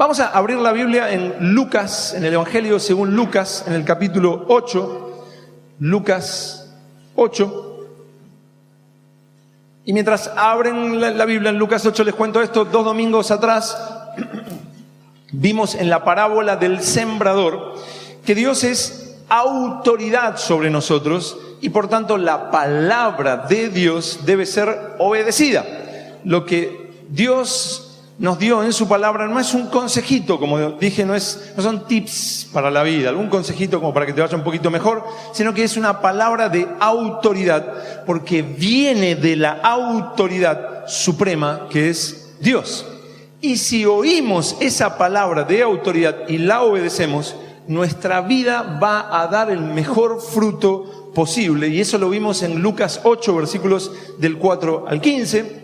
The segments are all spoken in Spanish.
Vamos a abrir la Biblia en Lucas, en el Evangelio según Lucas, en el capítulo 8, Lucas 8. Y mientras abren la Biblia en Lucas 8, les cuento esto. 2 domingos atrás vimos en la parábola del sembrador que Dios es autoridad sobre nosotros y por tanto la palabra de Dios debe ser obedecida. Lo que Dios nos dio en su palabra no es un consejito, como dije, no son tips para la vida, algún consejito como para que te vaya un poquito mejor, sino que es una palabra de autoridad, porque viene de la autoridad suprema que es Dios. Y si oímos esa palabra de autoridad y la obedecemos, nuestra vida va a dar el mejor fruto posible. Y eso lo vimos en Lucas 8, versículos del 4 al 15.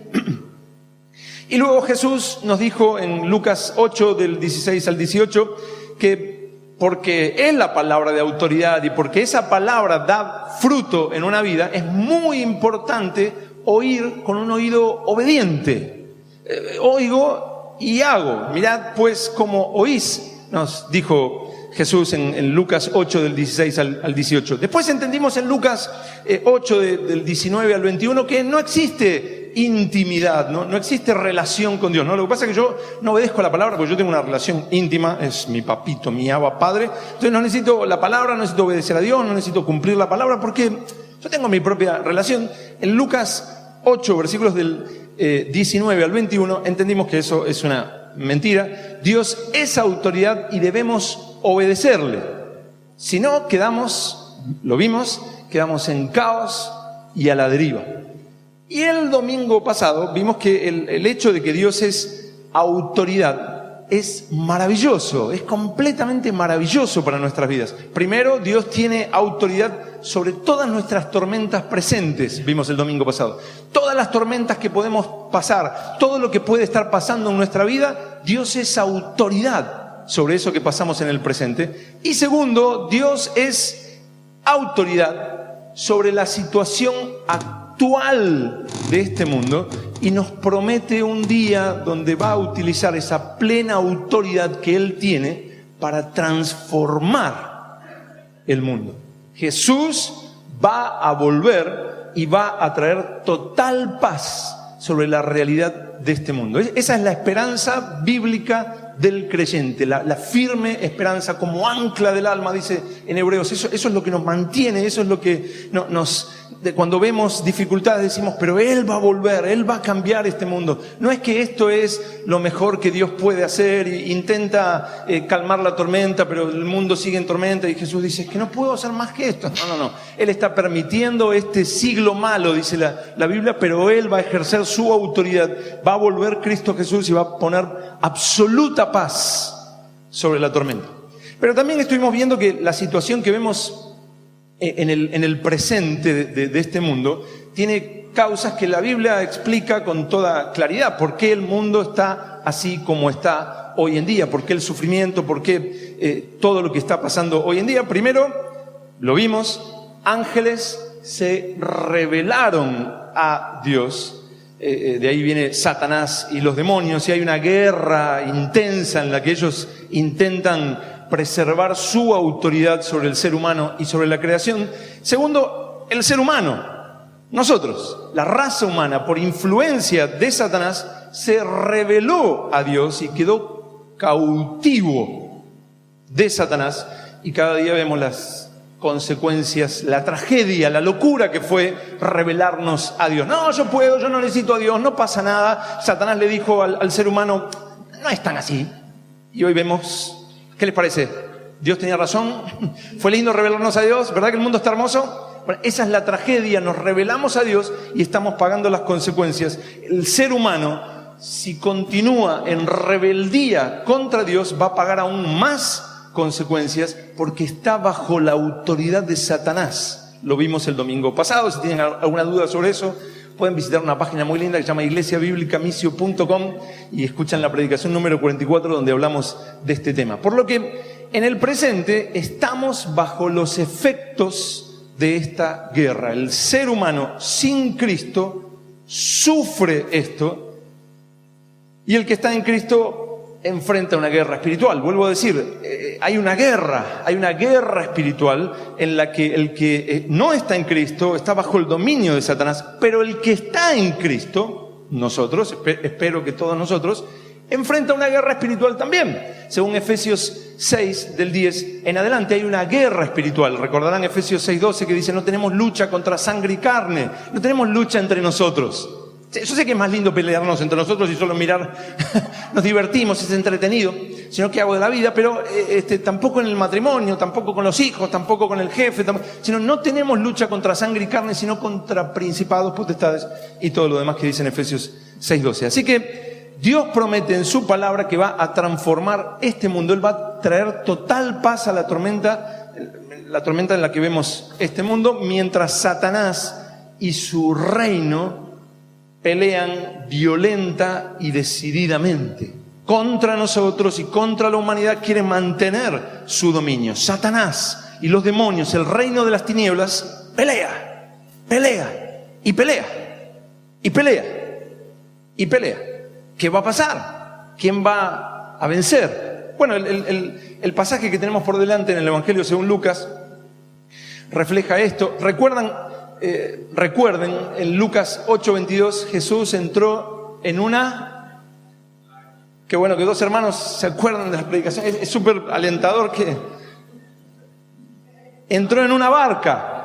Y luego Jesús nos dijo en Lucas 8, del 16 al 18, que porque es la palabra de autoridad y porque esa palabra da fruto en una vida, es muy importante oír con un oído obediente. Oigo y hago. Mirad pues cómo oís, nos dijo Jesús en Lucas 8, del 16 al 18. Después entendimos en Lucas 8, del 19 al 21, que no existe intimidad, no existe relación con Dios, ¿no? Lo que pasa es que yo no obedezco la palabra porque yo tengo una relación íntima, es mi papito, mi Abba Padre. Entonces no necesito la palabra, no necesito obedecer a Dios, no necesito cumplir la palabra porque yo tengo mi propia relación. En Lucas 8, versículos del 19 al 21, entendimos que eso es una mentira. Dios es autoridad y debemos obedecerle. Si no, lo vimos, quedamos en caos y a la deriva. Y el domingo pasado vimos que el hecho de que Dios es autoridad es maravilloso, es completamente maravilloso para nuestras vidas. Primero, Dios tiene autoridad sobre todas nuestras tormentas presentes, vimos el domingo pasado. Todas las tormentas que podemos pasar, todo lo que puede estar pasando en nuestra vida, Dios es autoridad sobre eso que pasamos en el presente. Y segundo, Dios es autoridad sobre la situación actual de este mundo y nos promete un día donde va a utilizar esa plena autoridad que Él tiene para transformar el mundo. Jesús va a volver y va a traer total paz sobre la realidad de este mundo. Esa es la esperanza bíblica del creyente, la firme esperanza como ancla del alma, dice en Hebreos. Eso es lo que nos mantiene, eso es lo que cuando vemos dificultades decimos, pero Él va a volver, Él va a cambiar este mundo. No es que esto es lo mejor que Dios puede hacer, intenta calmar la tormenta, pero el mundo sigue en tormenta y Jesús dice, es que no puedo hacer más que esto. No. Él está permitiendo este siglo malo, dice la Biblia, pero Él va a ejercer su autoridad. Va a volver Cristo Jesús y va a poner absoluta paz sobre la tormenta. Pero también estuvimos viendo que la situación que vemos en el presente de este mundo tiene causas que la Biblia explica con toda claridad. ¿Por qué el mundo está así como está hoy en día? ¿Por qué el sufrimiento? ¿Por qué todo lo que está pasando hoy en día? Primero, lo vimos, ángeles se rebelaron a Dios. De ahí viene Satanás y los demonios, y hay una guerra intensa en la que ellos intentan preservar su autoridad sobre el ser humano y sobre la creación. Segundo, el ser humano, nosotros, la raza humana, por influencia de Satanás, se rebeló a Dios y quedó cautivo de Satanás, y cada día vemos las consecuencias, la tragedia, la locura que fue rebelarnos a Dios. No, yo puedo, yo no necesito a Dios, no pasa nada. Satanás le dijo al ser humano, no es tan así. Y hoy vemos, ¿qué les parece? ¿Dios tenía razón? ¿Fue lindo rebelarnos a Dios? ¿Verdad que el mundo está hermoso? Bueno, esa es la tragedia, nos rebelamos a Dios y estamos pagando las consecuencias. El ser humano, si continúa en rebeldía contra Dios, va a pagar aún más consecuencias porque está bajo la autoridad de Satanás. Lo vimos el domingo pasado. Si tienen alguna duda sobre eso, pueden visitar una página muy linda que se llama iglesiabiblicamisio.com y escuchan la predicación número 44 donde hablamos de este tema. Por lo que en el presente estamos bajo los efectos de esta guerra. El ser humano sin Cristo sufre esto y el que está en Cristo enfrenta una guerra espiritual. Vuelvo a decir, hay una guerra espiritual en la que el que no está en Cristo está bajo el dominio de Satanás, pero el que está en Cristo, nosotros, espero que todos nosotros, enfrenta una guerra espiritual también. Según Efesios 6, del 10 en adelante, hay una guerra espiritual. Recordarán Efesios 6:12 que dice: no tenemos lucha contra sangre y carne, no tenemos lucha entre nosotros. Yo sé que es más lindo pelearnos entre nosotros y solo mirar, nos divertimos, es entretenido, sino que hago de la vida, pero tampoco en el matrimonio, tampoco con los hijos, tampoco con el jefe, sino no tenemos lucha contra sangre y carne, sino contra principados, potestades y todo lo demás que dice en Efesios 6:12. Así que Dios promete en su palabra que va a transformar este mundo. Él va a traer total paz a la tormenta en la que vemos este mundo, mientras Satanás y su reino pelean violenta y decididamente contra nosotros y contra la humanidad. Quieren mantener su dominio. Satanás y los demonios, el reino de las tinieblas, pelea y pelea y pelea y pelea. ¿Qué va a pasar? ¿Quién va a vencer? Bueno, el pasaje que tenemos por delante en el Evangelio según Lucas refleja esto. Recuerden, en Lucas 8:22, Jesús entró en una... Qué bueno que dos hermanos se acuerdan de las predicaciones. Es súper alentador que entró en una barca.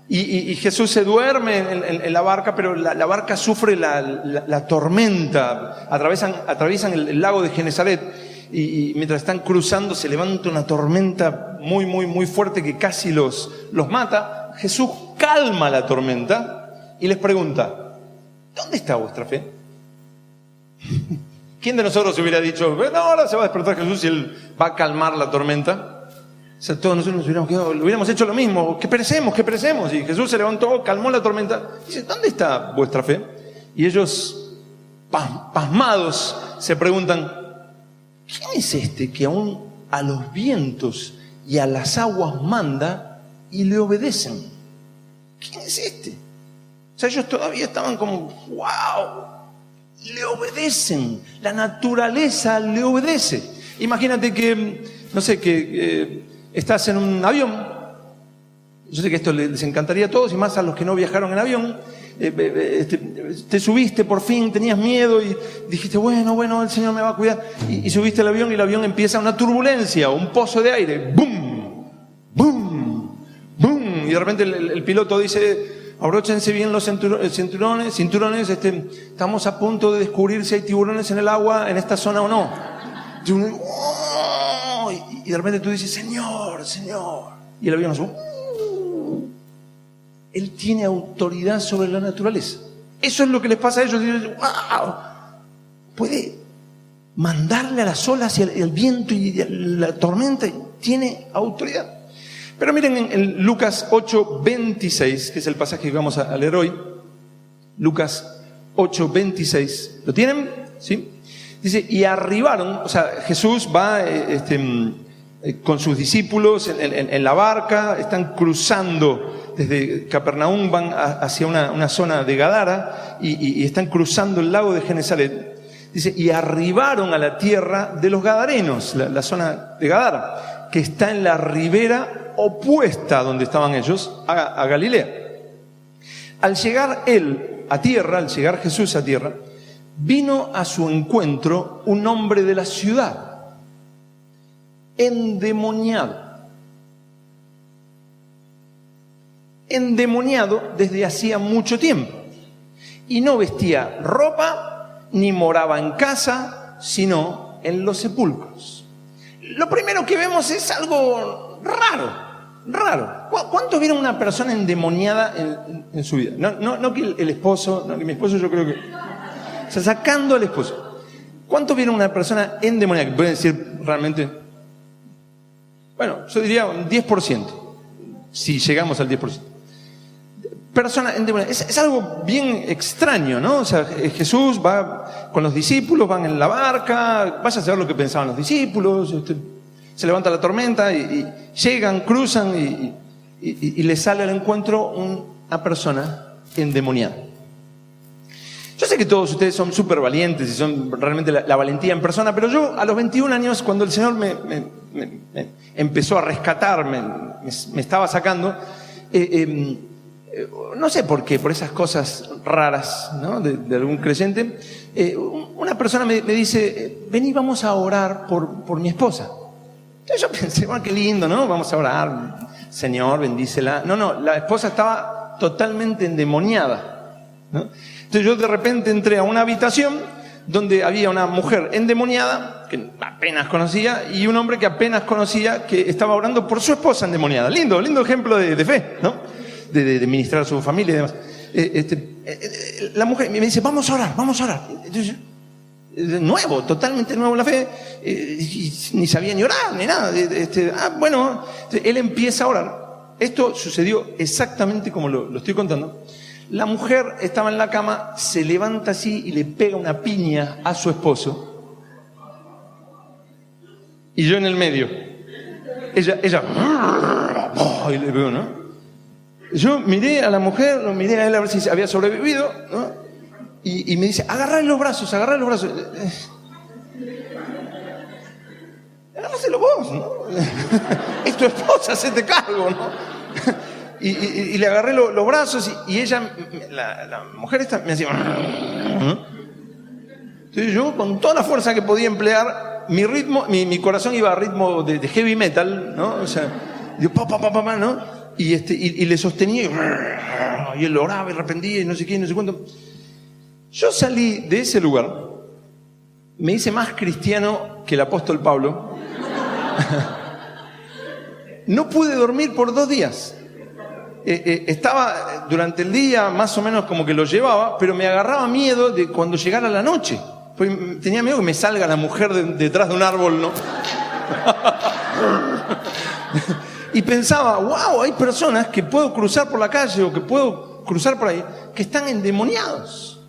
Y Jesús se duerme en la barca, pero la barca sufre la tormenta. Atraviesan el lago de Genesaret y mientras están cruzando se levanta una tormenta muy, muy, muy fuerte que casi los mata. Jesús calma la tormenta y les pregunta: ¿dónde está vuestra fe? ¿Quién de nosotros hubiera dicho: no, ahora se va a despertar Jesús y Él va a calmar la tormenta? O sea, todos nosotros nos hubiéramos quedado, hubiéramos hecho lo mismo, que perecemos. Y Jesús se levantó, calmó la tormenta. Dice: ¿dónde está vuestra fe? Y ellos, pasmados, se preguntan: ¿quién es este que aún a los vientos y a las aguas manda y le obedecen? ¿Quién es este? O sea, ellos todavía estaban como, wow, le obedecen, la naturaleza le obedece. Imagínate que, no sé, estás en un avión. Yo sé que esto les encantaría a todos y más a los que no viajaron en avión. Te subiste por fin, tenías miedo y dijiste: bueno, el Señor me va a cuidar. Y subiste al avión y el avión empieza una turbulencia, un pozo de aire. ¡Bum! ¡Bum! ¡Bum! Y de repente el piloto dice: abróchense bien los cinturones. Estamos a punto de descubrir si hay tiburones en el agua en esta zona o no. Y de repente tú dices: Señor. Y el avión hace Él tiene autoridad sobre la naturaleza. Eso es lo que les pasa a ellos. Y dicen: wow, puede mandarle a las olas y el viento y la tormenta. Tiene autoridad. Pero miren en Lucas 8:26, que es el pasaje que vamos a leer hoy. Lucas 8:26. ¿Lo tienen? ¿Sí? Dice: y arribaron, o sea, Jesús va con sus discípulos en la barca, están cruzando desde Capernaum, van hacia una zona de Gadara y están cruzando el lago de Genesaret. Dice: y arribaron a la tierra de los Gadarenos, la zona de Gadara, que está en la ribera opuesta a donde estaban ellos, a Galilea. Al llegar Jesús a tierra, vino a su encuentro un hombre de la ciudad, endemoniado desde hacía mucho tiempo, y no vestía ropa ni moraba en casa, sino en los sepulcros. Lo primero que vemos es algo raro. ¿Cuántos vieron una persona endemoniada en su vida? No que el esposo, no que mi esposo, yo creo que... O sea, sacando al esposo. ¿Cuántos vieron una persona endemoniada? Que pueden decir realmente... Bueno, yo diría un 10%, si llegamos al 10%. Persona endemoniada. Es algo bien extraño, ¿no? O sea, Jesús va con los discípulos, van en la barca, vaya a saber lo que pensaban los discípulos, se levanta la tormenta y llegan, cruzan y les sale al encuentro una persona endemoniada. Yo sé que todos ustedes son súper valientes y son realmente la valentía en persona, pero yo a los 21 años, cuando el Señor me empezó a rescatar, me estaba sacando, no sé por qué, por esas cosas raras, ¿no?, de algún creyente, una persona me dice, vení, vamos a orar por mi esposa. Entonces yo pensé, bueno, qué lindo, ¿no? Vamos a orar, Señor, bendícela. No, la esposa estaba totalmente endemoniada, ¿no? Entonces yo de repente entré a una habitación donde había una mujer endemoniada, que apenas conocía, y un hombre que apenas conocía, que estaba orando por su esposa endemoniada. Lindo ejemplo de fe, ¿no? De ministrar a su familia y demás. La mujer me dice, vamos a orar. Entonces, totalmente nuevo en la fe, y ni sabía ni orar, ni nada. Bueno, él empieza a orar. Esto sucedió exactamente como lo estoy contando. La mujer estaba en la cama, se levanta así y le pega una piña a su esposo. Y yo en el medio. Ella, y le pegó, ¿no? Yo miré a la mujer, lo miré a él a ver si había sobrevivido, ¿no? Y me dice, agarrá los brazos. Agárraselo vos, ¿no? Es tu esposa, hacete cargo, ¿no? Y le agarré los brazos y ella, la mujer esta, me hacía... Entonces yo, con toda la fuerza que podía emplear, mi corazón iba a ritmo de heavy metal, ¿no? O sea, yo, ¿no? Y le sostenía, y él oraba y arrepentía y no sé qué, no sé cuánto. Yo salí de ese lugar, me hice más cristiano que el apóstol Pablo. No pude dormir por 2 días. Estaba durante el día más o menos como que lo llevaba, pero me agarraba miedo de cuando llegara la noche. Pues tenía miedo que me salga la mujer detrás de un árbol, ¿no? Y pensaba, wow, hay personas que puedo cruzar por la calle o que puedo cruzar por ahí que están endemoniados.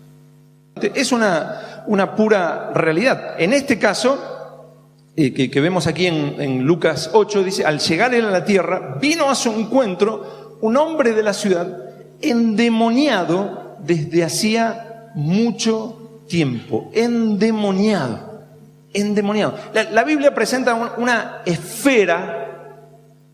Es una pura realidad. En este caso, que vemos aquí en Lucas 8, dice, al llegar él a la tierra, vino a su encuentro un hombre de la ciudad endemoniado desde hacía mucho tiempo. Endemoniado. La Biblia presenta una esfera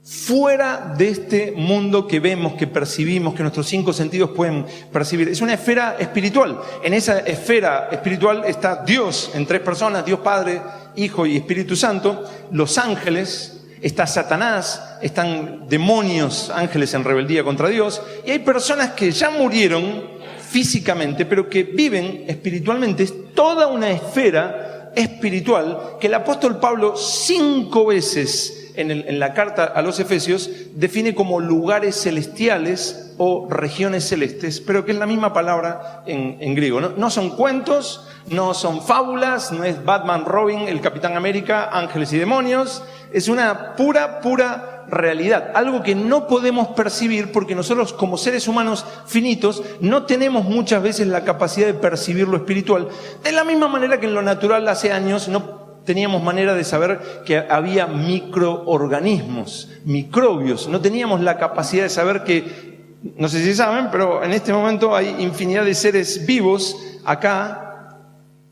fuera de este mundo que vemos, que percibimos, que nuestros 5 sentidos pueden percibir. Es una esfera espiritual. En esa esfera espiritual está Dios en 3 personas, Dios Padre, Hijo y Espíritu Santo, los ángeles, está Satanás, están demonios, ángeles en rebeldía contra Dios, y hay personas que ya murieron físicamente, pero que viven espiritualmente. Es toda una esfera espiritual que el apóstol Pablo 5 veces en la carta a los Efesios define como lugares celestiales o regiones celestes, pero que es la misma palabra en griego. No son cuentos, no son fábulas, no es Batman, Robin, el Capitán América, ángeles y demonios. Es una pura realidad, algo que no podemos percibir porque nosotros como seres humanos finitos no tenemos muchas veces la capacidad de percibir lo espiritual, de la misma manera que en lo natural hace años no teníamos manera de saber que había microorganismos, microbios. No teníamos la capacidad de saber que, no sé si saben, pero en este momento hay infinidad de seres vivos acá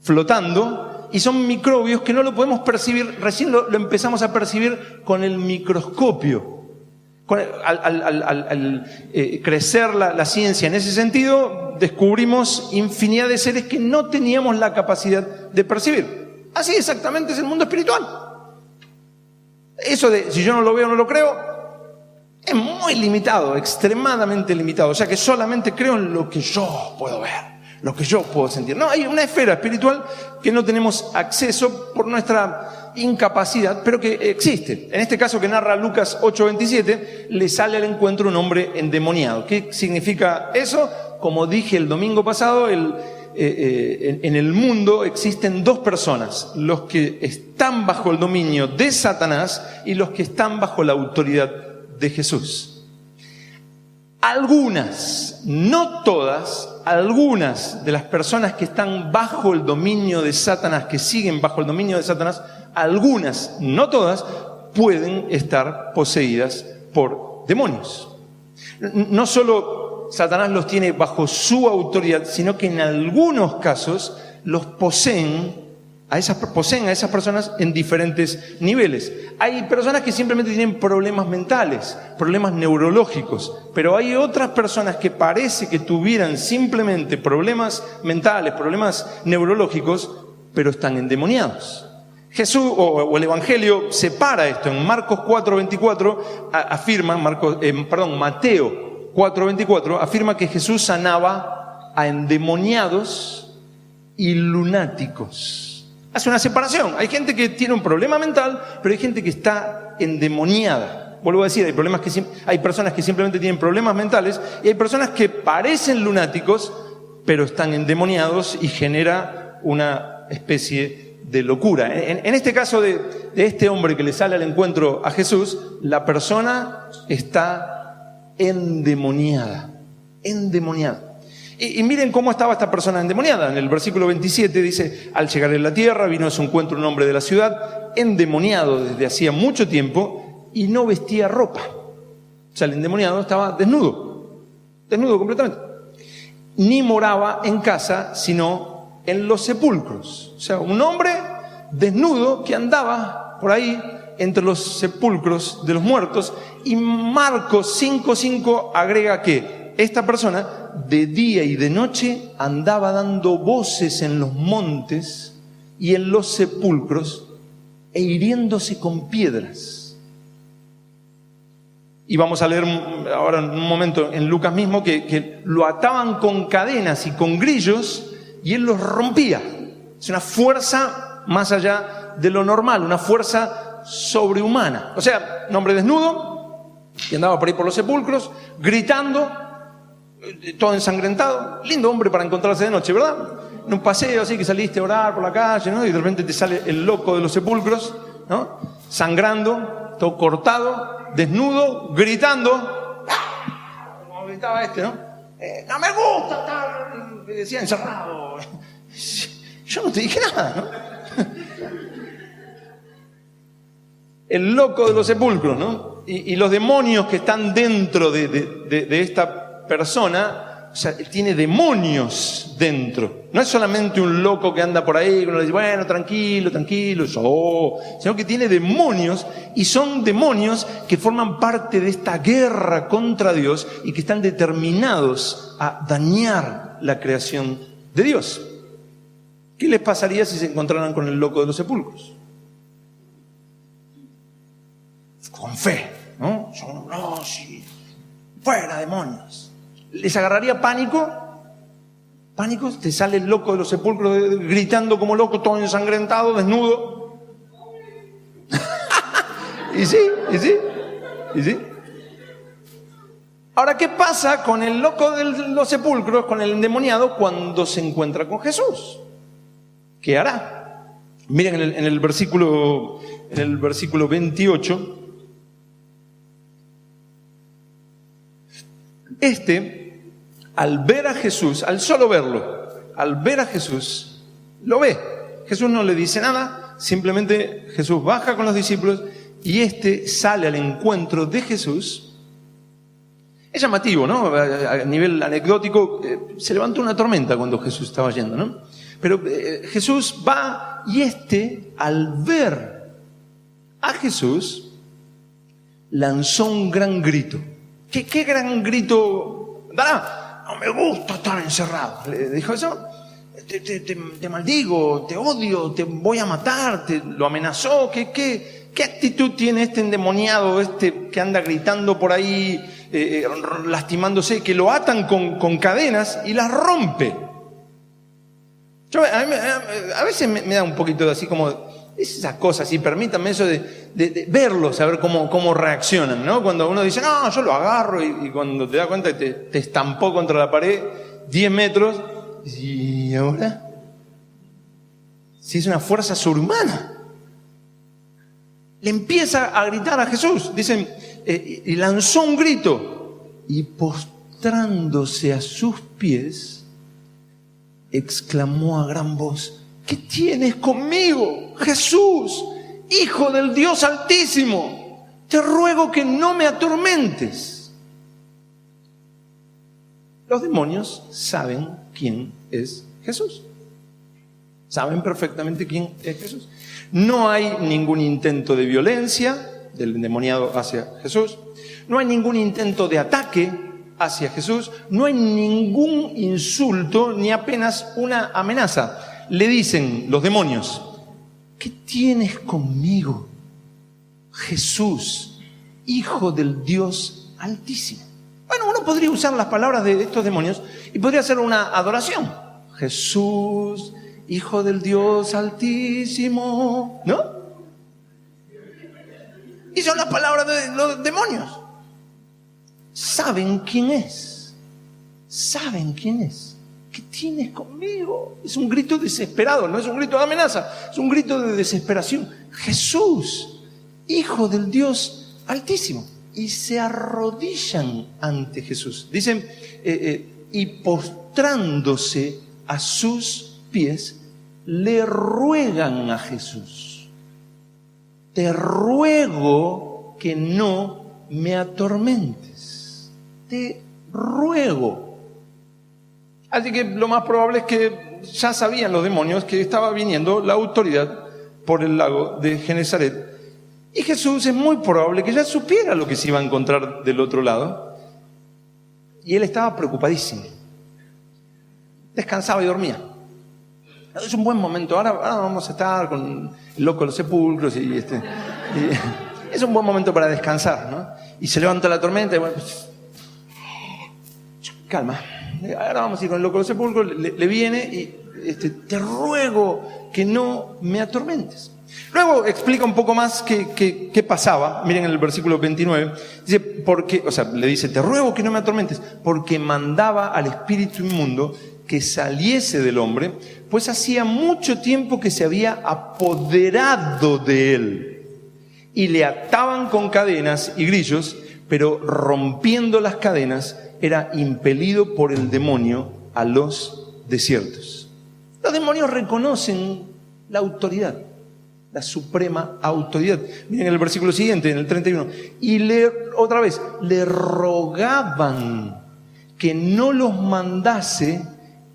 flotando y son microbios que no lo podemos percibir, recién lo empezamos a percibir con el microscopio. Al crecer la ciencia en ese sentido, descubrimos infinidad de seres que no teníamos la capacidad de percibir. Así exactamente es el mundo espiritual. Eso de si yo no lo veo, no lo creo, es muy limitado, extremadamente limitado. O sea que solamente creo en lo que yo puedo ver, lo que yo puedo sentir. No, hay una esfera espiritual que no tenemos acceso por nuestra incapacidad, pero que existe. En este caso que narra Lucas 8:27, le sale al encuentro un hombre endemoniado. ¿Qué significa eso? Como dije el domingo pasado, en el mundo existen 2 personas, los que están bajo el dominio de Satanás y los que están bajo la autoridad de Jesús. Algunas, no todas, algunas de las personas que están bajo el dominio de Satanás, que siguen bajo el dominio de Satanás, algunas, no todas, pueden estar poseídas por demonios. No solo Satanás los tiene bajo su autoridad, sino que en algunos casos los poseen a esas personas en diferentes niveles. Hay personas que simplemente tienen problemas mentales, problemas neurológicos, pero hay otras personas que parece que tuvieran simplemente problemas mentales, problemas neurológicos, pero están endemoniados. Jesús o el Evangelio separa esto. En Marcos 4:24 afirma, Mateo 4:24 afirma que Jesús sanaba a endemoniados y lunáticos. Hace una separación. Hay gente que tiene un problema mental, pero hay gente que está endemoniada. Vuelvo a decir, hay personas que simplemente tienen problemas mentales y hay personas que parecen lunáticos, pero están endemoniados y genera una especie de locura. En este caso de este hombre que le sale al encuentro a Jesús, la persona está endemoniada. Endemoniada. Y miren cómo estaba esta persona endemoniada. En el versículo 27 dice: al llegar en la tierra vino a su encuentro un hombre de la ciudad, endemoniado desde hacía mucho tiempo y no vestía ropa. O sea, el endemoniado estaba desnudo completamente. Ni moraba en casa, sino en los sepulcros. O sea, un hombre desnudo que andaba por ahí entre los sepulcros de los muertos. Y Marcos 5:5 agrega que esta persona de día y de noche andaba dando voces en los montes y en los sepulcros e hiriéndose con piedras. Y vamos a leer ahora en un momento en Lucas mismo que lo ataban con cadenas y con grillos y él los rompía. Es una fuerza más allá de lo normal, una fuerza sobrehumana. O sea, un hombre desnudo que andaba por ahí por los sepulcros gritando, todo ensangrentado. Lindo hombre para encontrarse de noche, ¿verdad? En un paseo así que saliste a orar por la calle, ¿no? Y de repente te sale el loco de los sepulcros, ¿no? Sangrando, todo cortado, desnudo, gritando. Como gritaba este, ¿no? No me gusta estar, decía, encerrado. Yo no te dije nada, ¿no? El loco de los sepulcros, ¿no? Y los demonios que están dentro de esta persona, o sea, tiene demonios dentro. No es solamente un loco que anda por ahí, que uno le dice, bueno, tranquilo, sino que tiene demonios, y son demonios que forman parte de esta guerra contra Dios y que están determinados a dañar la creación de Dios. ¿Qué les pasaría si se encontraran con el loco de los sepulcros? Con fe, ¿no? No, sí, fuera demonios. ¿Les agarraría pánico? ¿Pánico? Te sale el loco de los sepulcros gritando como loco, todo ensangrentado, desnudo. Y sí. Ahora, ¿qué pasa con el loco de los sepulcros, con el endemoniado, cuando se encuentra con Jesús? ¿Qué hará? Miren en el versículo 28. Al ver a Jesús, al solo verlo, al ver a Jesús, lo ve. Jesús no le dice nada, simplemente Jesús baja con los discípulos y sale al encuentro de Jesús. Es llamativo, ¿no? A nivel anecdótico, se levantó una tormenta cuando Jesús estaba yendo, ¿no? Pero Jesús va y al ver a Jesús, lanzó un gran grito. ¿Qué gran grito dará? No me gusta estar encerrado. Le dijo eso. Te maldigo, te odio, te voy a matar, lo amenazó. ¿Qué actitud tiene este endemoniado, que anda gritando por ahí, lastimándose, que lo atan con cadenas y las rompe? A veces me da un poquito de así como esas cosas, así, permítanme eso de verlos, a ver cómo reaccionan, ¿no? Cuando uno dice, no, yo lo agarro, y cuando te das cuenta que te estampó contra la pared 10 metros, ¿y ahora? Si es una fuerza sobrehumana. Le empieza a gritar a Jesús, dicen, y lanzó un grito, y postrándose a sus pies, exclamó a gran voz, ¿qué tienes conmigo, Jesús, Hijo del Dios Altísimo? Te ruego que no me atormentes. Los demonios saben quién es Jesús. Saben perfectamente quién es Jesús. No hay ningún intento de violencia del endemoniado hacia Jesús. No hay ningún intento de ataque hacia Jesús. No hay ningún insulto ni apenas una amenaza. Le dicen los demonios: ¿qué tienes conmigo, Jesús, Hijo del Dios Altísimo? Bueno, uno podría usar las palabras de estos demonios y podría hacer una adoración. Jesús, Hijo del Dios Altísimo, ¿no? Y son las palabras de los demonios. Saben quién es. Saben quién es. ¿Qué tienes conmigo? Es un grito desesperado, no es un grito de amenaza, es un grito de desesperación. Jesús, Hijo del Dios Altísimo. Y se arrodillan ante Jesús. Dicen, y postrándose a sus pies, le ruegan a Jesús: te ruego que no me atormentes. Te ruego. Así que lo más probable es que ya sabían los demonios que estaba viniendo la autoridad por el lago de Genesaret. Y Jesús es muy probable que ya supiera lo que se iba a encontrar del otro lado. Y él estaba preocupadísimo. Descansaba y dormía. Es un buen momento. Ahora vamos a estar con el loco de los sepulcros y es un buen momento para descansar, ¿no? Y se levanta la tormenta y bueno, pues, calma. Ahora vamos a ir con el loco de los sepulcros. Le viene y te ruego que no me atormentes. Luego explica un poco más qué pasaba. Miren en el versículo 29. Dice, le dice: te ruego que no me atormentes, porque mandaba al espíritu inmundo que saliese del hombre, pues hacía mucho tiempo que se había apoderado de él. Y le ataban con cadenas y grillos, pero rompiendo las cadenas, era impelido por el demonio a los desiertos. Los demonios reconocen la autoridad, la suprema autoridad. Miren el versículo siguiente, en el 31. Y le rogaban que no los mandase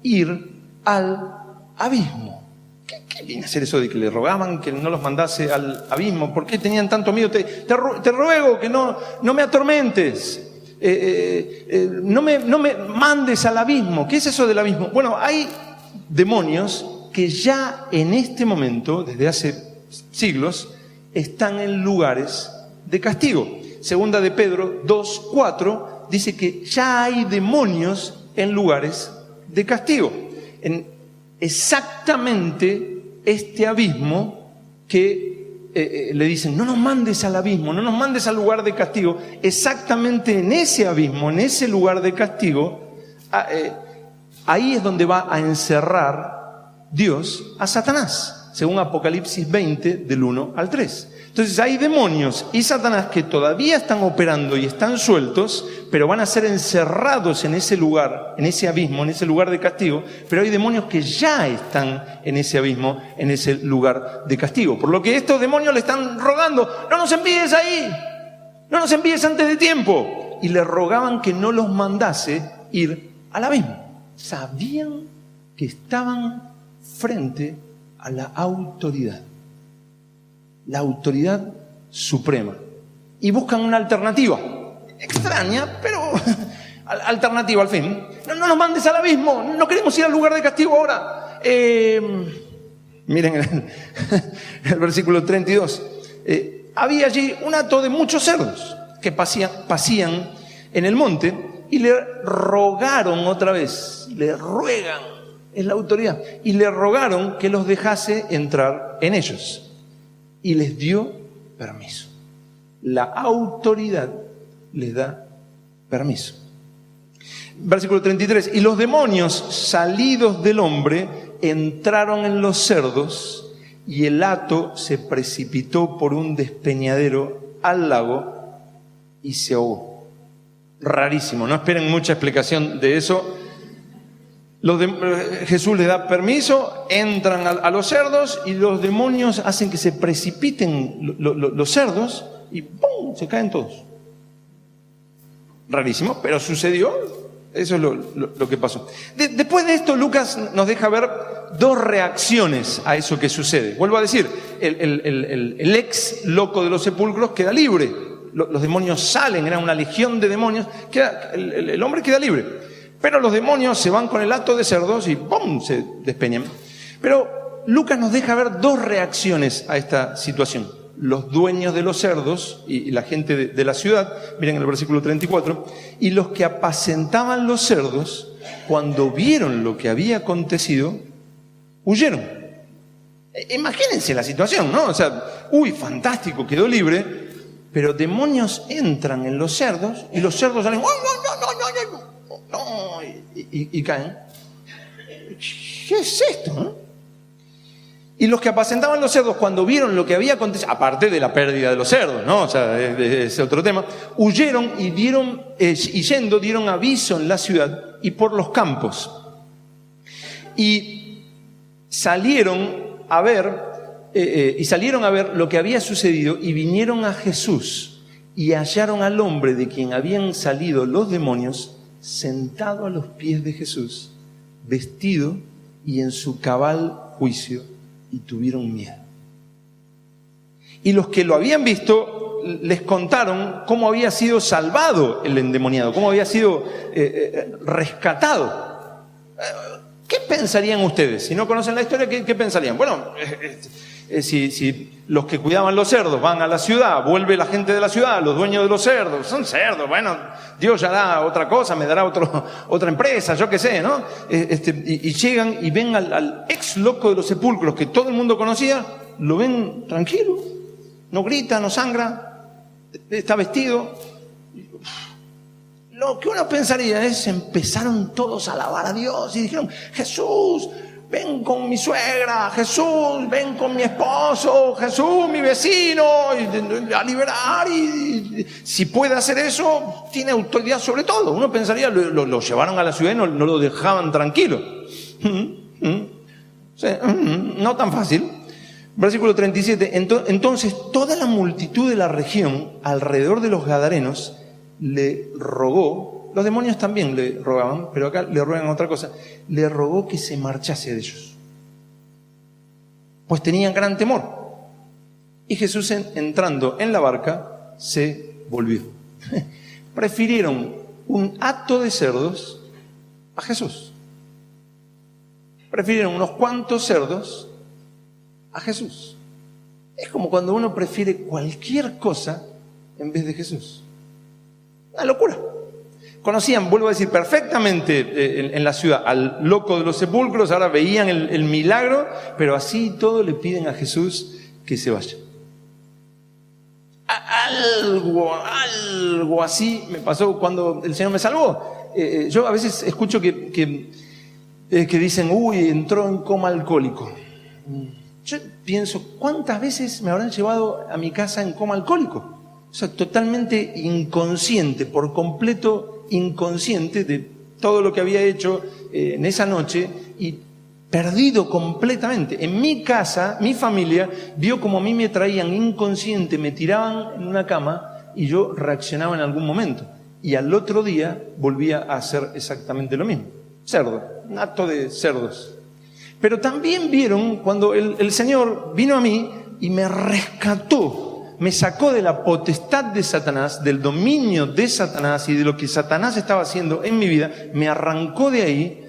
ir al abismo. ¿Qué viene a ser eso de que le rogaban que no los mandase al abismo? ¿Por qué tenían tanto miedo? Te ruego que no me atormentes. No me mandes al abismo. ¿Qué es eso del abismo? Bueno, hay demonios que ya en este momento, desde hace siglos, están en lugares de castigo. Segunda de Pedro 2:4 dice que ya hay demonios en lugares de castigo. En exactamente este abismo que le dicen: no nos mandes al abismo, no nos mandes al lugar de castigo. Exactamente en ese abismo, en ese lugar de castigo, ahí es donde va a encerrar Dios a Satanás, según Apocalipsis 20, del 1 al 3. Entonces hay demonios y Satanás que todavía están operando y están sueltos, pero van a ser encerrados en ese lugar, en ese abismo, en ese lugar de castigo. Pero hay demonios que ya están en ese abismo, en ese lugar de castigo. Por lo que estos demonios le están rogando: no nos envíes ahí, no nos envíes antes de tiempo. Y le rogaban que no los mandase ir al abismo. Sabían que estaban frente a la autoridad suprema, y buscan una alternativa extraña, pero alternativa al fin. No nos mandes al abismo, no queremos ir al lugar de castigo ahora. Miren el versículo 32. Había allí un hato de muchos cerdos que pasían en el monte, y le rogaron otra vez, le ruegan, es la autoridad, y le rogaron que los dejase entrar en ellos. Y les dio permiso. La autoridad les da permiso. Versículo 33. Y los demonios salidos del hombre entraron en los cerdos, y el hato se precipitó por un despeñadero al lago y se ahogó. Rarísimo, no esperen mucha explicación de eso. Jesús les da permiso, entran a los cerdos, y los demonios hacen que se precipiten los cerdos y ¡pum!, se caen todos. Rarísimo, pero sucedió. Eso es lo que pasó. Después de esto, Lucas nos deja ver dos reacciones a eso que sucede. Vuelvo a decir, el ex loco de los sepulcros queda libre. Los demonios salen, era una legión de demonios. El hombre queda libre. Pero los demonios se van con el hato de cerdos y ¡pum!, se despeñan. Pero Lucas nos deja ver dos reacciones a esta situación. Los dueños de los cerdos y la gente de la ciudad, miren el versículo 34, y los que apacentaban los cerdos, cuando vieron lo que había acontecido, huyeron. Imagínense la situación, ¿no? O sea, fantástico, quedó libre, pero demonios entran en los cerdos y los cerdos salen, y caen. ¿Qué es esto, no? Y los que apacentaban los cerdos, cuando vieron lo que había acontecido, aparte de la pérdida de los cerdos, ¿no? O sea, es otro tema, huyeron y yendo dieron aviso en la ciudad y por los campos. Y salieron a ver lo que había sucedido y vinieron a Jesús y hallaron al hombre de quien habían salido los demonios sentado a los pies de Jesús, vestido y en su cabal juicio. Y tuvieron miedo. Y los que lo habían visto les contaron cómo había sido salvado el endemoniado, cómo había sido rescatado. ¿Qué pensarían ustedes? Si no conocen la historia, ¿qué pensarían? Bueno, si los que cuidaban los cerdos van a la ciudad, vuelve la gente de la ciudad, los dueños de los cerdos, son cerdos, bueno, Dios ya da otra cosa, me dará otra empresa, yo qué sé, ¿no? Y llegan y ven al ex loco de los sepulcros que todo el mundo conocía, lo ven tranquilo, no grita, no sangra, está vestido. Lo que uno pensaría es, empezaron todos a alabar a Dios y dijeron, Jesús, ven con mi suegra, Jesús, ven con mi esposo, Jesús, mi vecino, a liberar, y si puede hacer eso, tiene autoridad sobre todo. Uno pensaría, lo llevaron a la ciudad y no lo dejaban tranquilo. No tan fácil. Versículo 37, entonces toda la multitud de la región alrededor de los gadarenos le rogó. Los demonios también le rogaban, pero acá le ruegan otra cosa. Le rogó que se marchase de ellos, pues tenían gran temor. Y Jesús, entrando en la barca, se volvió. Prefirieron un hato de cerdos a Jesús. Prefirieron unos cuantos cerdos a Jesús. Es como cuando uno prefiere cualquier cosa en vez de Jesús. Una locura. Conocían, vuelvo a decir, perfectamente en la ciudad al loco de los sepulcros, ahora veían el milagro, pero así todo le piden a Jesús que se vaya. Algo así me pasó cuando el Señor me salvó. Yo a veces escucho que dicen, entró en coma alcohólico. Yo pienso, ¿cuántas veces me habrán llevado a mi casa en coma alcohólico? O sea, totalmente inconsciente, por completo inconsciente de todo lo que había hecho en esa noche y perdido completamente. En mi casa, mi familia vio como a mí me traían inconsciente, me tiraban en una cama y yo reaccionaba en algún momento. Y al otro día volvía a hacer exactamente lo mismo. Cerdo, un acto de cerdos. Pero también vieron cuando el Señor vino a mí y me rescató. Me sacó de la potestad de Satanás, del dominio de Satanás y de lo que Satanás estaba haciendo en mi vida, me arrancó de ahí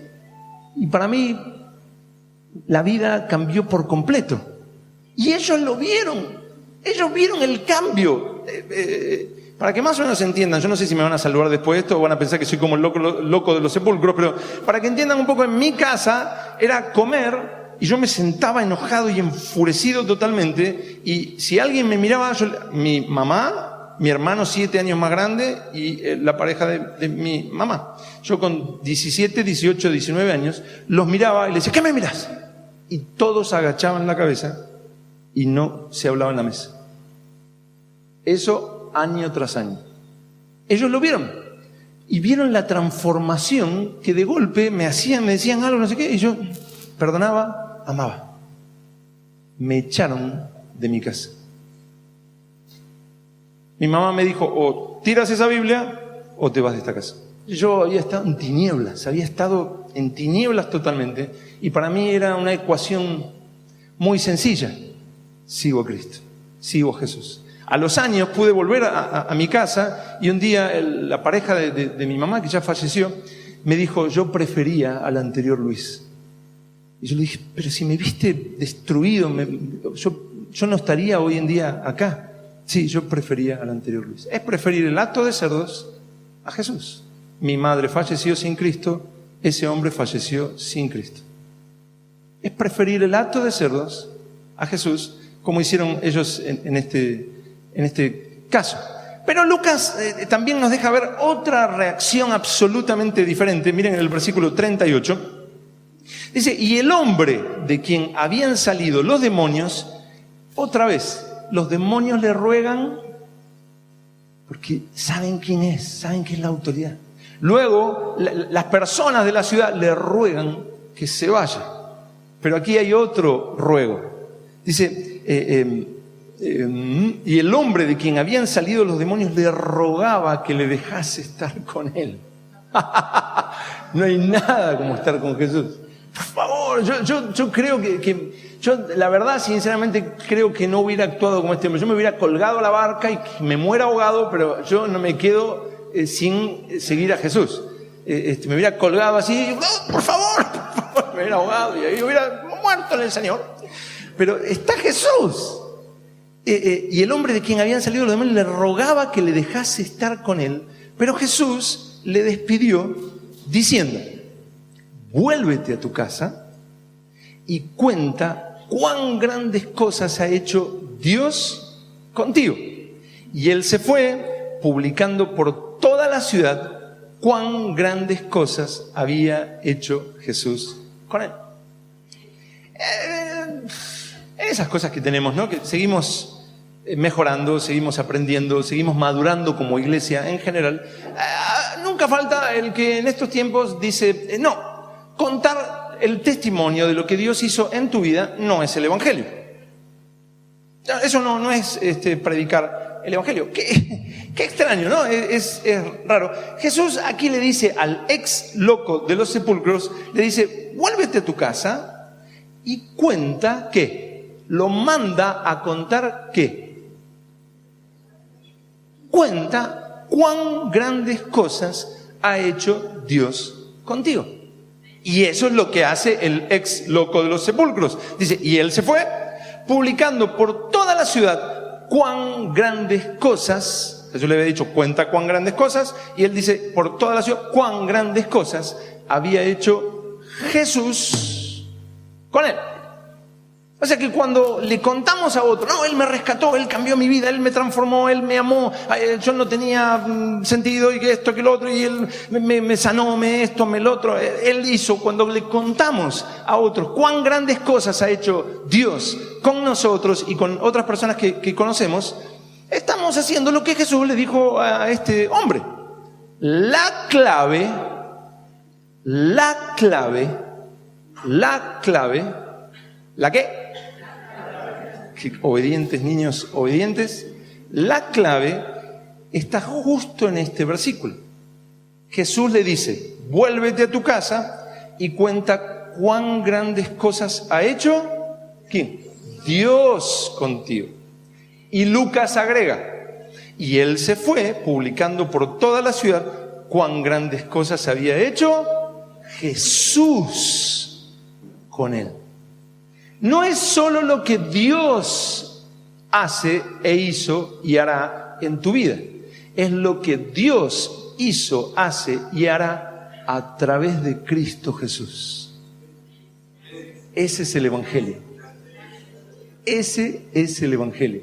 y para mí la vida cambió por completo. Y ellos lo vieron, ellos vieron el cambio. Para que más o menos entiendan, yo no sé si me van a saludar después de esto o van a pensar que soy como el loco de los sepulcros, pero para que entiendan un poco, en mi casa era comer. Y yo me sentaba enojado y enfurecido totalmente. Y si alguien me miraba, mi mamá, mi hermano 7 años más grande y la pareja de mi mamá. Yo con 17, 18, 19 años los miraba y les decía, ¿qué me miras? Y todos agachaban la cabeza y no se hablaba en la mesa. Eso año tras año. Ellos lo vieron. Y vieron la transformación que de golpe me decían algo, no sé qué, y yo perdonaba. Amaba. Me echaron de mi casa. Mi mamá me dijo, o tiras esa Biblia o te vas de esta casa. Yo había estado en tinieblas totalmente, y para mí era una ecuación muy sencilla. Sigo a Cristo, sigo a Jesús. A los años pude volver a mi casa, y un día la pareja de mi mamá, que ya falleció, me dijo: yo prefería al anterior Luis. Y yo le dije: pero si me viste destruido, yo no estaría hoy en día acá. Sí, yo prefería al anterior Luis. Es preferir el hato de cerdos a Jesús. Mi madre falleció sin Cristo, ese hombre falleció sin Cristo. Es preferir el hato de cerdos a Jesús, como hicieron ellos en este caso. Pero Lucas también nos deja ver otra reacción absolutamente diferente. Miren el versículo 38. Dice: y el hombre de quien habían salido los demonios, otra vez, los demonios le ruegan porque saben quién es, saben que es la autoridad. Luego, las personas de la ciudad le ruegan que se vaya. Pero aquí hay otro ruego. Dice: y el hombre de quien habían salido los demonios le rogaba que le dejase estar con él. No hay nada como estar con Jesús. Por favor, yo creo yo la verdad, sinceramente, creo que no hubiera actuado como este hombre. Yo me hubiera colgado a la barca y me muera ahogado, pero yo no me quedo sin seguir a Jesús. Me hubiera colgado así: ¡oh, por favor! Me hubiera ahogado y ahí hubiera muerto en el Señor. Pero está Jesús. Y el hombre de quien habían salido los demonios le rogaba que le dejase estar con él, pero Jesús le despidió diciendo: vuélvete a tu casa y cuenta cuán grandes cosas ha hecho Dios contigo. Y él se fue, publicando por toda la ciudad cuán grandes cosas había hecho Jesús con él. Esas cosas que tenemos, ¿no? Que seguimos mejorando, seguimos aprendiendo, seguimos madurando como iglesia en general. Nunca falta el que en estos tiempos dice: no, contar el testimonio de lo que Dios hizo en tu vida no es el Evangelio. Eso no es predicar el Evangelio. Qué extraño, ¿no? Es raro. Jesús aquí le dice al ex loco de los sepulcros, le dice: vuélvete a tu casa y cuenta ¿qué? Lo manda a contar ¿qué? Cuenta cuán grandes cosas ha hecho Dios contigo. Y eso es lo que hace el ex loco de los sepulcros. Dice: y él se fue, publicando por toda la ciudad cuán grandes cosas. Jesús le había dicho: cuenta cuán grandes cosas. Y él dice: por toda la ciudad cuán grandes cosas había hecho Jesús con él. O sea que cuando le contamos a otro: no, él me rescató, él cambió mi vida, él me transformó, él me amó, yo no tenía sentido, y que esto, que lo otro, y él me sanó, esto, lo otro, él hizo. Cuando le contamos a otros cuán grandes cosas ha hecho Dios con nosotros y con otras personas que conocemos, estamos haciendo lo que Jesús le dijo a este hombre. La clave, ¿la qué? Obedientes, niños obedientes. La clave está justo en este versículo. Jesús le dice: vuélvete a tu casa y cuenta cuán grandes cosas ha hecho ¿quién? Dios contigo. Y Lucas agrega: y él se fue, publicando por toda la ciudad cuán grandes cosas había hecho Jesús con él. No es solo lo que Dios hace e hizo y hará en tu vida. Es lo que Dios hizo, hace y hará a través de Cristo Jesús. Ese es el Evangelio. Ese es el Evangelio.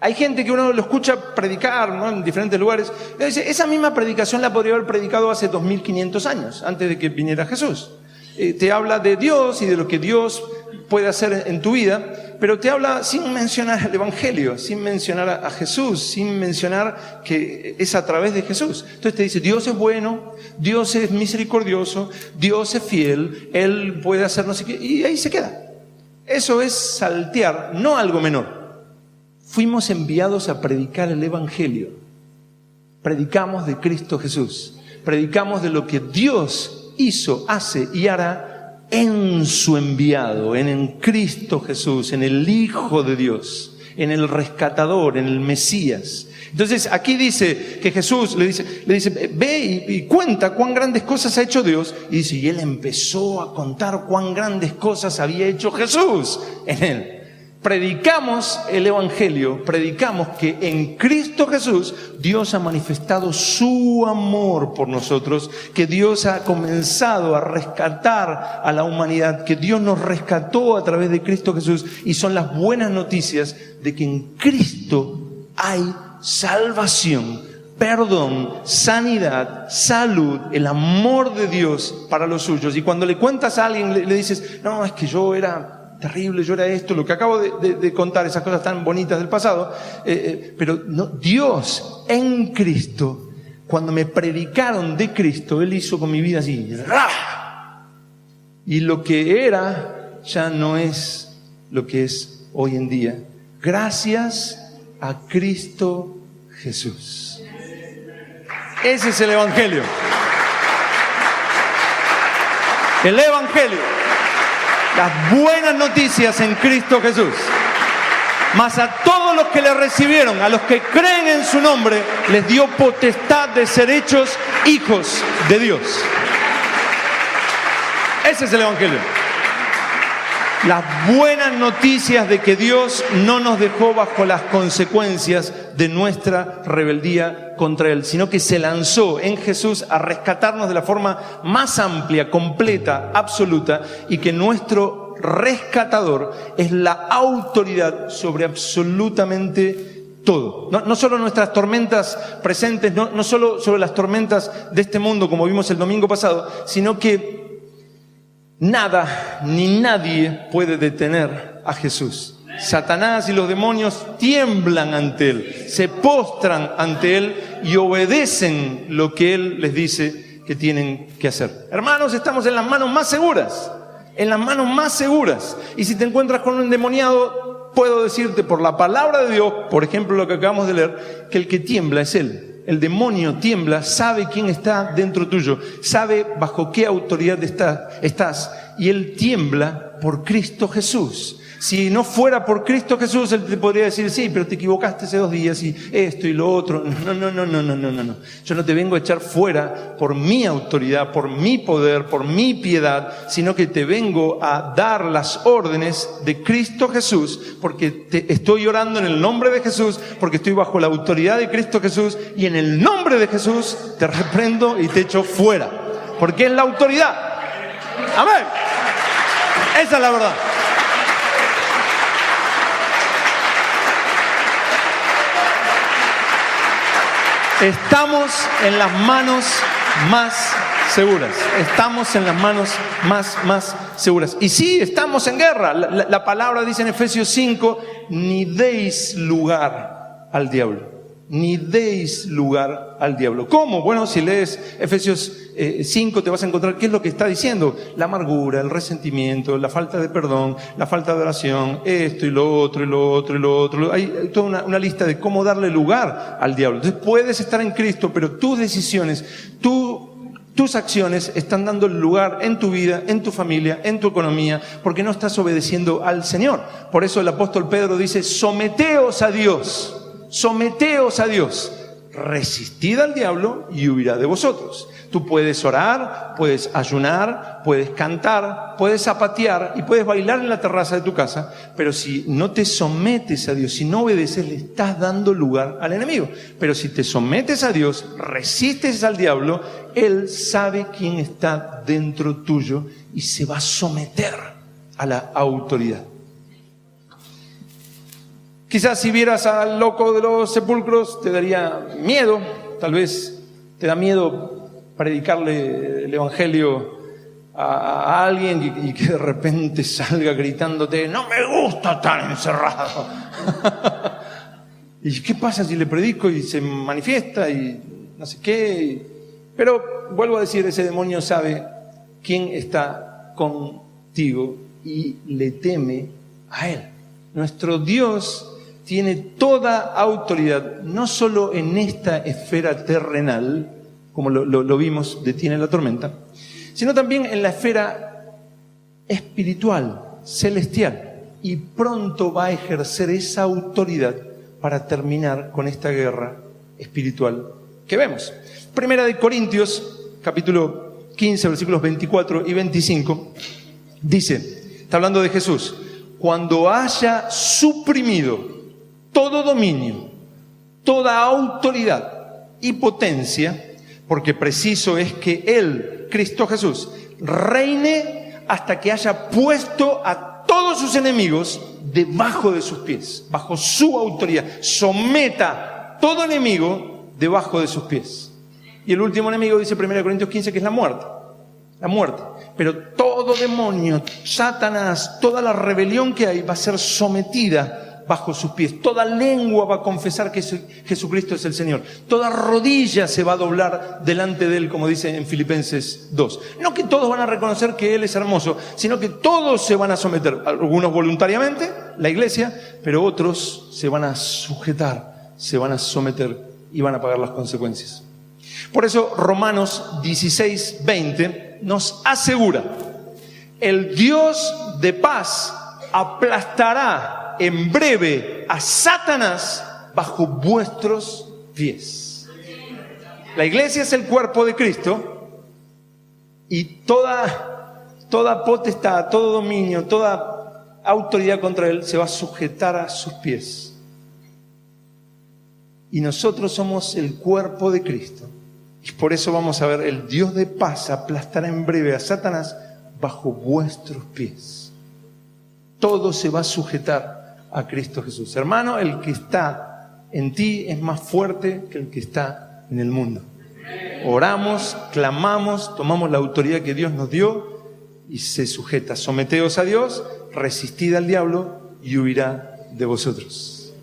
Hay gente que uno lo escucha predicar, ¿no?, en diferentes lugares. Y dice: esa misma predicación la podría haber predicado hace 2500 años, antes de que viniera Jesús. Te habla de Dios y de lo que Dios puede hacer en tu vida, pero te habla sin mencionar el Evangelio, sin mencionar a Jesús, sin mencionar que es a través de Jesús. Entonces te dice: Dios es bueno, Dios es misericordioso, Dios es fiel, Él puede hacer no sé qué, y ahí se queda. Eso es saltear, no algo menor. Fuimos enviados a predicar el Evangelio. Predicamos de Cristo Jesús. predicamos de lo que Dios hizo, hace y hará en su enviado, en Cristo Jesús, en el Hijo de Dios, en el rescatador, en el Mesías. Entonces aquí dice que Jesús le dice, ve y cuenta cuán grandes cosas ha hecho Dios. Y dice, y él empezó a contar cuán grandes cosas había hecho Jesús en él. Predicamos el Evangelio, predicamos que en Cristo Jesús Dios ha manifestado su amor por nosotros, que Dios ha comenzado a rescatar a la humanidad, que Dios nos rescató a través de Cristo Jesús, y son las buenas noticias de que en Cristo hay salvación, perdón, sanidad, salud, el amor de Dios para los suyos. Y cuando le cuentas a alguien, le dices, no, es que yo era terrible, yo era esto, lo que acabo de contar, esas cosas tan bonitas del pasado, pero no, Dios en Cristo, cuando me predicaron de Cristo, Él hizo con mi vida así, ¡rah! Y lo que era ya no es lo que es hoy en día, gracias a Cristo Jesús. Ese es el Evangelio. El Evangelio. Las buenas noticias en Cristo Jesús. Mas a todos los que le recibieron, a los que creen en su nombre, les dio potestad de ser hechos hijos de Dios. Ese es el Evangelio. Las buenas noticias de que Dios no nos dejó bajo las consecuencias de nuestra rebeldía contra Él, sino que se lanzó en Jesús a rescatarnos de la forma más amplia, completa, absoluta, y que nuestro rescatador es la autoridad sobre absolutamente todo. No solo nuestras tormentas presentes, no solo sobre las tormentas de este mundo, como vimos el domingo pasado, sino que nada ni nadie puede detener a Jesús. Satanás y los demonios tiemblan ante Él, se postran ante Él y obedecen lo que Él les dice que tienen que hacer. Hermanos, estamos en las manos más seguras, en las manos más seguras. Y si te encuentras con un endemoniado, puedo decirte por la palabra de Dios, por ejemplo lo que acabamos de leer, que el que tiembla es Él. El demonio tiembla, sabe quién está dentro tuyo, sabe bajo qué autoridad estás, y él tiembla por Cristo Jesús. Si no fuera por Cristo Jesús, él te podría decir, sí, pero te equivocaste hace 2 días y esto y lo otro. No. Yo no te vengo a echar fuera por mi autoridad, por mi poder, por mi piedad, sino que te vengo a dar las órdenes de Cristo Jesús, porque te estoy orando en el nombre de Jesús, porque estoy bajo la autoridad de Cristo Jesús, y en el nombre de Jesús te reprendo y te echo fuera, porque es la autoridad. Amén. Esa es la verdad. Estamos en las manos más seguras. Estamos en las manos más seguras. Y sí, estamos en guerra. La palabra dice en Efesios 5, ni deis lugar al diablo. Ni deis lugar al diablo. ¿Cómo? Bueno, si lees Efesios 5 te vas a encontrar qué es lo que está diciendo. La amargura, el resentimiento, la falta de perdón, la falta de oración, esto y lo otro y lo otro y lo otro. Hay toda una lista de cómo darle lugar al diablo. Entonces puedes estar en Cristo, pero tus decisiones, tus acciones están dando lugar en tu vida, en tu familia, en tu economía, porque no estás obedeciendo al Señor. Por eso el apóstol Pedro dice, someteos a Dios. Someteos a Dios, resistid al diablo y huirá de vosotros. Tú puedes orar, puedes ayunar, puedes cantar, puedes zapatear y puedes bailar en la terraza de tu casa, pero si no te sometes a Dios, si no obedeces, le estás dando lugar al enemigo. Pero si te sometes a Dios, resistes al diablo, Él sabe quién está dentro tuyo y se va a someter a la autoridad. Quizás si vieras al loco de los sepulcros te daría miedo, tal vez te da miedo predicarle el evangelio a alguien y que de repente salga gritándote, no me gusta estar encerrado. ¿Y qué pasa si le predico y se manifiesta y no sé qué? Pero vuelvo a decir, ese demonio sabe quién está contigo y le teme a él. Nuestro Dios tiene toda autoridad, no solo en esta esfera terrenal, como lo vimos, detiene la tormenta, sino también en la esfera espiritual, celestial. Y pronto va a ejercer esa autoridad para terminar con esta guerra espiritual que vemos. Primera de Corintios, capítulo 15, versículos 24 y 25, dice, está hablando de Jesús, cuando haya suprimido todo dominio, toda autoridad y potencia, porque preciso es que Él, Cristo Jesús, reine hasta que haya puesto a todos sus enemigos debajo de sus pies, bajo su autoridad. Someta todo enemigo debajo de sus pies. Y el último enemigo, dice 1 Corintios 15, que es la muerte. La muerte. Pero todo demonio, Satanás, toda la rebelión que hay va a ser sometida bajo sus pies. Toda lengua va a confesar que Jesucristo es el Señor. Toda rodilla se va a doblar delante de Él, como dice en Filipenses 2. No que todos van a reconocer que Él es hermoso, sino que todos se van a someter. Algunos voluntariamente, la iglesia, pero otros se van a sujetar, se van a someter y van a pagar las consecuencias. Por eso Romanos 16, 20 nos asegura: el Dios de paz aplastará en breve a Satanás bajo vuestros pies. La iglesia es el cuerpo de Cristo y toda potestad, todo dominio, toda autoridad contra él se va a sujetar a sus pies. Y nosotros somos el cuerpo de Cristo. Y por eso vamos a ver, el Dios de paz aplastará en breve a Satanás bajo vuestros pies. Todo se va a sujetar a Cristo Jesús. Hermano, el que está en ti es más fuerte que el que está en el mundo. Oramos, clamamos, tomamos la autoridad que Dios nos dio y se sujeta. Someteos a Dios, resistid al diablo y huirá de vosotros.